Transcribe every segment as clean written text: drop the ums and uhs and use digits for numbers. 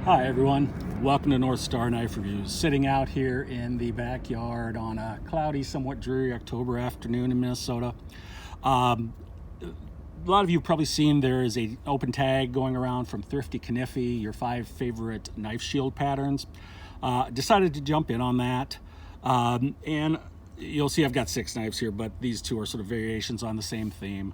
Hi everyone, welcome to North Star Knife Reviews. Sitting out here in the backyard on a cloudy, somewhat dreary October afternoon in Minnesota. A lot of you have probably seen there is an open tag going around from Thrifty Kaniffy, your 5 favorite knife shield patterns. Decided to jump in on that. And you'll see I've got 6 knives here, but these 2 are sort of variations on the same theme.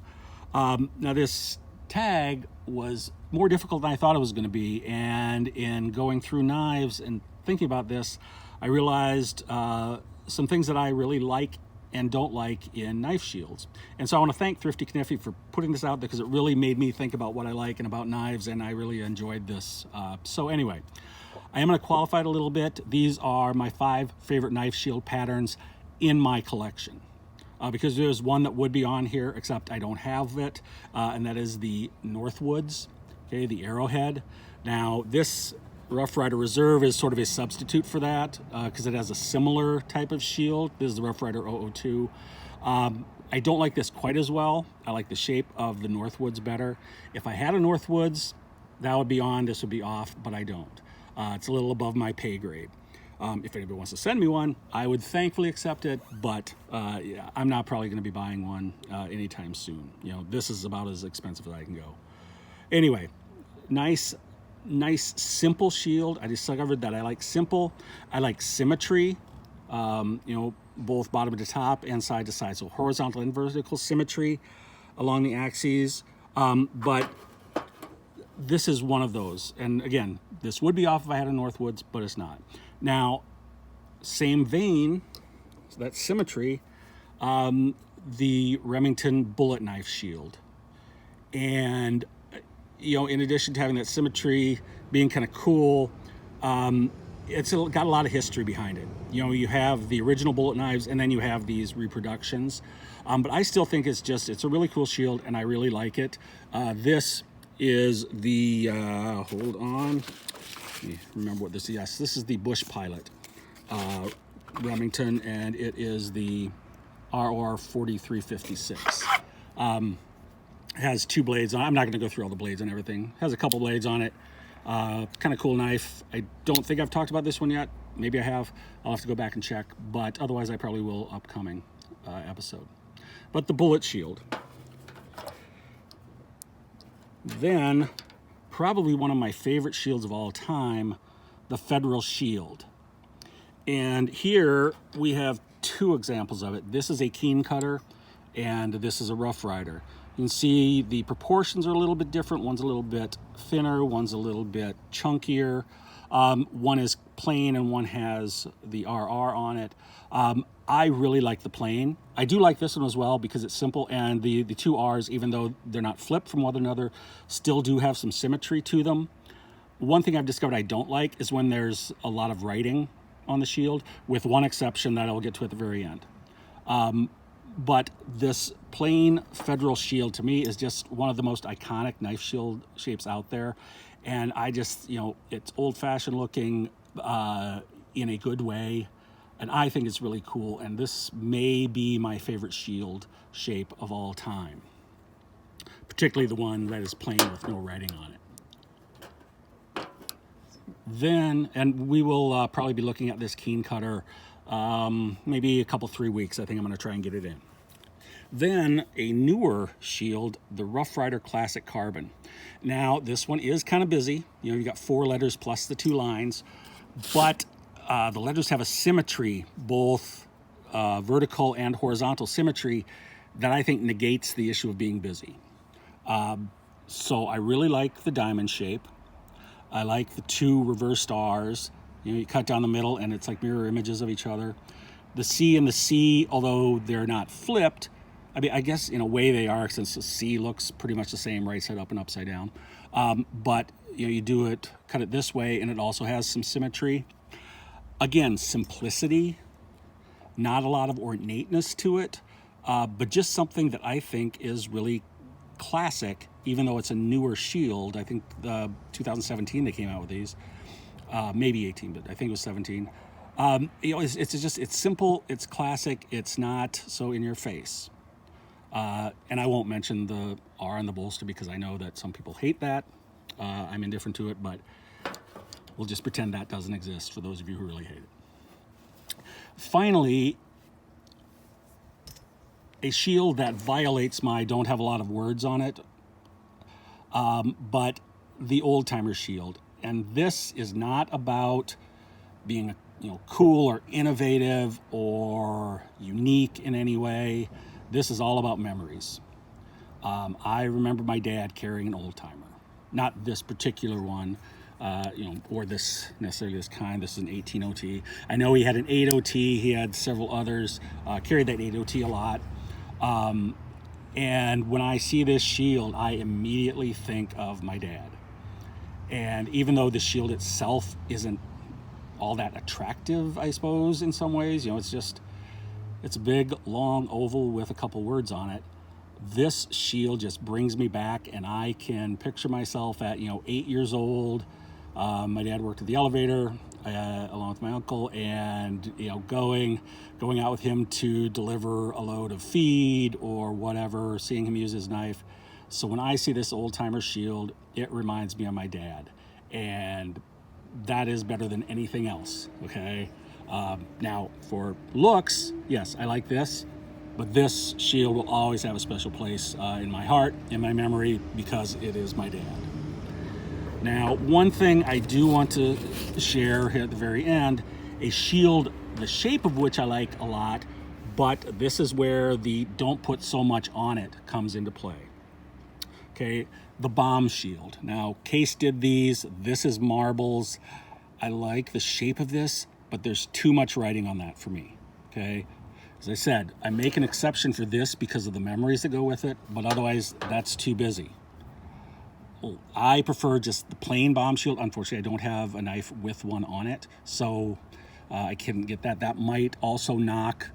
Now this tag was more difficult than I thought it was going to be, and in going through knives and thinking about this, I realized some things that I really like and don't like in knife shields. And so I want to thank Thrifty Kaniffy for putting this out because it really made me think about what I like and about knives, and I really enjoyed this. So anyway, I am going to qualify it a little bit. These are my 5 favorite knife shield patterns in my collection. Because there's one that would be on here, except I don't have it, and that is the Northwoods, okay, the Arrowhead. Now, this Rough Rider Reserve is sort of a substitute for that because it has a similar type of shield. This is the Rough Rider 002. I don't like this quite as well. I like the shape of the Northwoods better. If I had a Northwoods, that would be on, this would be off, but I don't. It's a little above my pay grade. If anybody wants to send me one, I would thankfully accept it, but yeah, I'm not probably going to be buying one anytime soon. You know, this is about as expensive as I can go. Anyway, nice, simple shield. I discovered that I like simple. I like symmetry, you know, both bottom to top and side to side. So horizontal and vertical symmetry along the axes. But this is one of those. And again, this would be off if I had a Northwoods, but it's not. Now, same vein, so that's symmetry, the Remington bullet knife shield. And, you know, in addition to having that symmetry, being kind of cool, it's got a lot of history behind it. You know, you have the original bullet knives and then you have these reproductions. But I still think it's a really cool shield and I really like it. This is the, hold on. Remember what this is. Yes, this is the Bush Pilot Remington, and it is the RR 4356. Has 2 blades on. I'm not going to go through all the blades and everything. Has a couple blades on it. Kind of cool knife. I don't think I've talked about this one yet. Maybe I have. I'll have to go back and check, but otherwise I probably will upcoming episode. But the bullet shield. Then, probably one of my favorite shields of all time, the Federal Shield. And here we have 2 examples of it. This is a keen cutter and this is a Rough Rider. You can see the proportions are a little bit different. One's a little bit thinner, one's a little bit chunkier. One is plain and one has the RR on it. I really like the plain. I do like this one as well because it's simple, and the 2 R's, even though they're not flipped from one another, still do have some symmetry to them. One thing I've discovered I don't like is when there's a lot of writing on the shield, with one exception that I'll get to at the very end. But this plain Federal Shield to me is just one of the most iconic knife shield shapes out there. And I just, you know, it's old-fashioned looking in a good way. And I think it's really cool. And this may be my favorite shield shape of all time. Particularly the one that is plain with no writing on it. Then, and we will probably be looking at this keen cutter maybe a couple, 3 weeks. I think I'm going to try and get it in. Then a newer shield, the Rough Rider Classic Carbon. Now this one is kind of busy. You know, you got 4 letters plus the 2 lines, but the letters have a symmetry, both vertical and horizontal symmetry, that I think negates the issue of being busy. So I really like the diamond shape. I like the 2 reversed R's. You know, you cut down the middle and it's like mirror images of each other. The C and the C, although they're not flipped, I mean, I guess in a way they are, since the C looks pretty much the same, right side up and upside down. But you know, you do it, cut it this way, and it also has some symmetry. Again, simplicity, not a lot of ornateness to it, but just something that I think is really classic, even though it's a newer shield. I think 2017 they came out with these, maybe 18, but I think it was 17. You know, it's simple, it's classic, it's not so in your face. And I won't mention the R on the bolster because I know that some people hate that. I'm indifferent to it, but We'll just pretend that doesn't exist for those of you who really hate it. Finally, a shield that violates my don't have a lot of words on it, but the old-timer shield. And this is not about being cool or innovative or unique in any way. This is all about memories. I remember my dad carrying an old-timer, not this particular one, or this kind. This is an 18OT. I know he had an 8OT. He had several others. Carried that 8OT a lot. And when I see this shield, I immediately think of my dad. And even though the shield itself isn't all that attractive, I suppose, in some ways, it's a big, long oval with a couple words on it. This shield just brings me back, and I can picture myself at, 8 years old. My dad worked at the elevator, along with my uncle, and, going out with him to deliver a load of feed or whatever, seeing him use his knife. So when I see this old-timer shield, it reminds me of my dad, and that is better than anything else, okay? Now, for looks, yes, I like this, but this shield will always have a special place in my heart, in my memory, because it is my dad. Now, one thing I do want to share here at the very end, a shield, the shape of which I like a lot, but this is where the don't put so much on it comes into play. Okay, the bomb shield. Now, Case did these. This is marbles. I like the shape of this, but there's too much writing on that for me, okay? As I said, I make an exception for this because of the memories that go with it, but otherwise, that's too busy. I prefer just the plain bomb shield. Unfortunately, I don't have a knife with one on it, so I couldn't get that. That might also knock,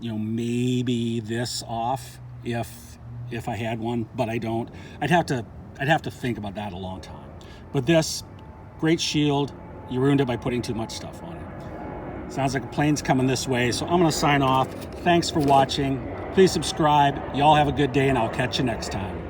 maybe this off if I had one, but I don't. I'd have to think about that a long time. But this, great shield. You ruined it by putting too much stuff on it. Sounds like a plane's coming this way, so I'm going to sign off. Thanks for watching. Please subscribe. Y'all have a good day, and I'll catch you next time.